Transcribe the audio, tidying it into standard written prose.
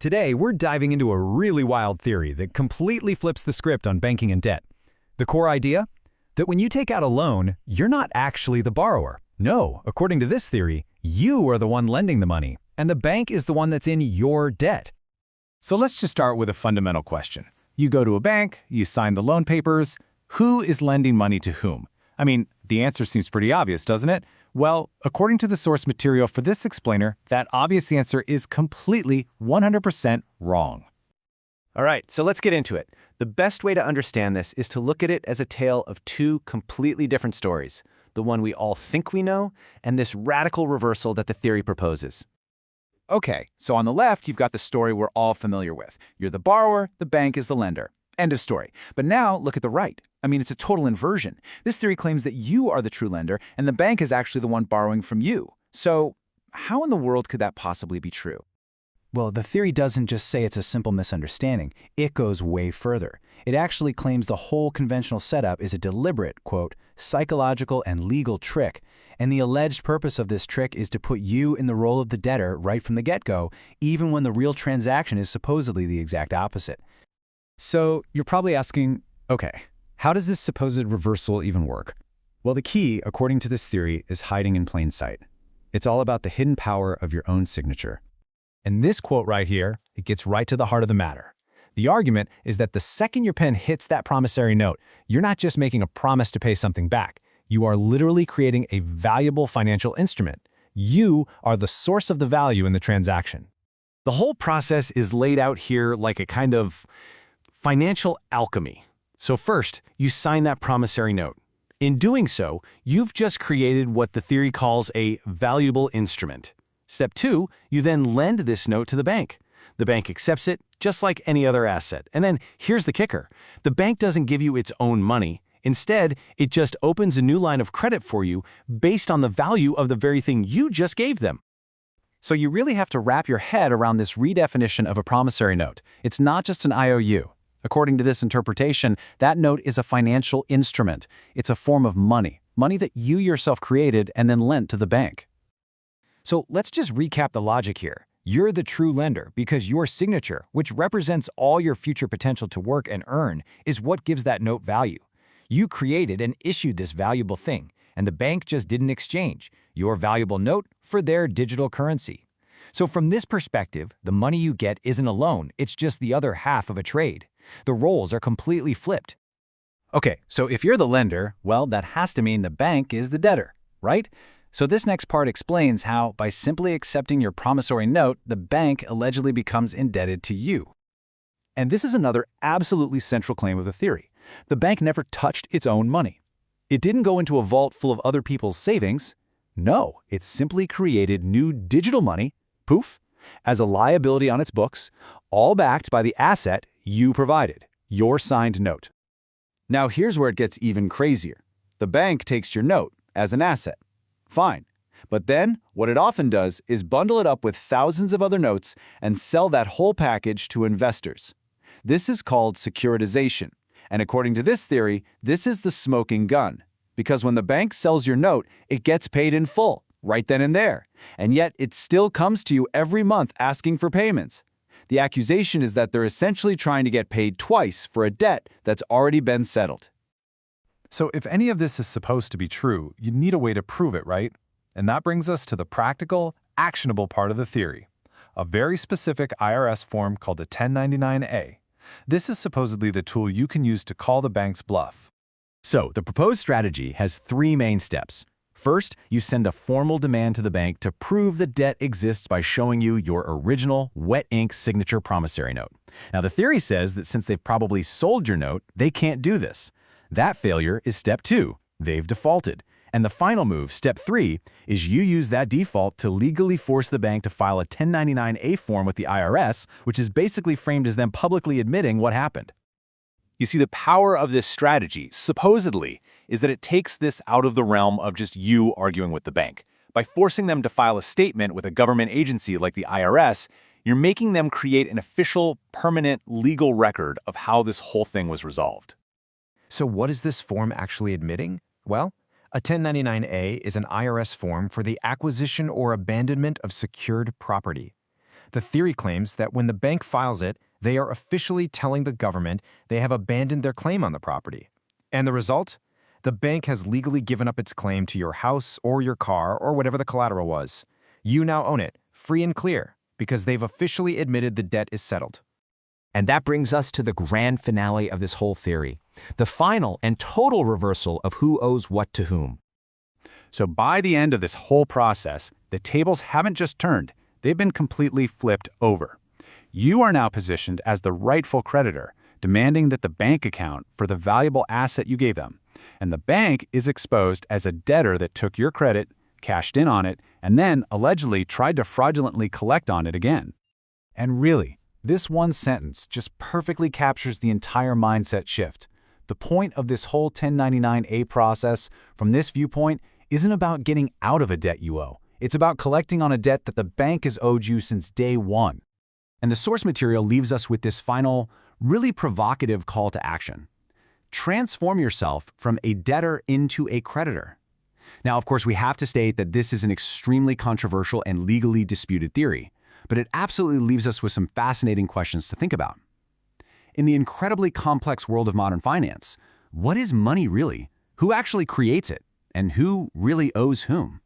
Today, we're diving into a really wild theory that completely flips the script on banking and debt. The core idea? That when you take out a loan, you're not actually the borrower. No, according to this theory, you are the one lending the money, and the bank is the one that's in your debt. So let's just start with a fundamental question. You go to a bank, you sign the loan papers. Who is lending money to whom? I mean, the answer seems pretty obvious, doesn't it? Well, according to the source material for this explainer, that obvious answer is completely 100% wrong. All right, so let's get into it. The best way to understand this is to look at it as a tale of two completely different stories, the one we all think we know, and this radical reversal that the theory proposes. Okay, so on the left, you've got the story we're all familiar with. You're the borrower, the bank is the lender. End of story. But now, look at the right. I mean, it's a total inversion. This theory claims that you are the true lender, and the bank is actually the one borrowing from you. So, how in the world could that possibly be true? Well, the theory doesn't just say it's a simple misunderstanding. It goes way further. It actually claims the whole conventional setup is a deliberate, quote, psychological and legal trick, and the alleged purpose of this trick is to put you in the role of the debtor right from the get-go, even when the real transaction is supposedly the exact opposite. So you're probably asking, okay, how does this supposed reversal even work? Well, the key, according to this theory, is hiding in plain sight. It's all about the hidden power of your own signature. And this quote right here, it gets right to the heart of the matter. The argument is that the second your pen hits that promissory note, you're not just making a promise to pay something back. You are literally creating a valuable financial instrument. You are the source of the value in the transaction. The whole process is laid out here like a kind of financial alchemy. So first, you sign that promissory note. In doing so, you've just created what the theory calls a valuable instrument. Step 2, you then lend this note to the bank. The bank accepts it just like any other asset. And then here's the kicker. The bank doesn't give you its own money. Instead, it just opens a new line of credit for you based on the value of the very thing you just gave them. So you really have to wrap your head around this redefinition of a promissory note. It's not just an IOU. According to this interpretation, that note is a financial instrument. It's a form of money that you yourself created and then lent to the bank. So let's just recap the logic here. You're the true lender because your signature, which represents all your future potential to work and earn, is what gives that note value. You created and issued this valuable thing, and the bank just didn't exchange your valuable note for their digital currency. So from this perspective, the money you get isn't a loan, it's just the other half of a trade. The roles are completely flipped. Okay, so if you're the lender, well, that has to mean the bank is the debtor, right? So this next part explains how, by simply accepting your promissory note, the bank allegedly becomes indebted to you. And this is another absolutely central claim of the theory. The bank never touched its own money. It didn't go into a vault full of other people's savings. No, it simply created new digital money, poof, as a liability on its books, all backed by the asset you provided, your signed note. Now here's where it gets even crazier. The bank takes your note as an asset. Fine. But then, what it often does is bundle it up with thousands of other notes and sell that whole package to investors. This is called securitization. And according to this theory, this is the smoking gun. Because when the bank sells your note, it gets paid in full, right then and there. And yet, it still comes to you every month asking for payments. The accusation is that they're essentially trying to get paid twice for a debt that's already been settled. So if any of this is supposed to be true, you need a way to prove it, right? And that brings us to the practical, actionable part of the theory, a very specific IRS form called a 1099-A. This is supposedly the tool you can use to call the bank's bluff. So the proposed strategy has 3 main steps. First, you send a formal demand to the bank to prove the debt exists by showing you your original wet ink signature promissory note. Now, the theory says that since they've probably sold your note, they can't do this. That failure is step 2. They've defaulted. And the final move, step 3, is you use that default to legally force the bank to file a 1099-A form with the IRS, which is basically framed as them publicly admitting what happened. You see, the power of this strategy, supposedly, is that it takes this out of the realm of just you arguing with the bank. By forcing them to file a statement with a government agency like the IRS, you're making them create an official, permanent, legal record of how this whole thing was resolved. So what is this form actually admitting? Well, a 1099-A is an IRS form for the acquisition or abandonment of secured property. The theory claims that when the bank files it, they are officially telling the government they have abandoned their claim on the property. And the result? The bank has legally given up its claim to your house or your car or whatever the collateral was. You now own it, free and clear, because they've officially admitted the debt is settled. And that brings us to the grand finale of this whole theory, the final and total reversal of who owes what to whom. So by the end of this whole process, the tables haven't just turned, they've been completely flipped over. You are now positioned as the rightful creditor, demanding that the bank account for the valuable asset you gave them. And the bank is exposed as a debtor that took your credit, cashed in on it, and then allegedly tried to fraudulently collect on it again. And really, this one sentence just perfectly captures the entire mindset shift. The point of this whole 1099-A process, from this viewpoint, isn't about getting out of a debt you owe. It's about collecting on a debt that the bank has owed you since day one. And the source material leaves us with this final, really provocative call to action. Transform yourself from a debtor into a creditor. Now, of course, we have to state that this is an extremely controversial and legally disputed theory, but it absolutely leaves us with some fascinating questions to think about. In the incredibly complex world of modern finance, what is money really? Who actually creates it? And who really owes whom?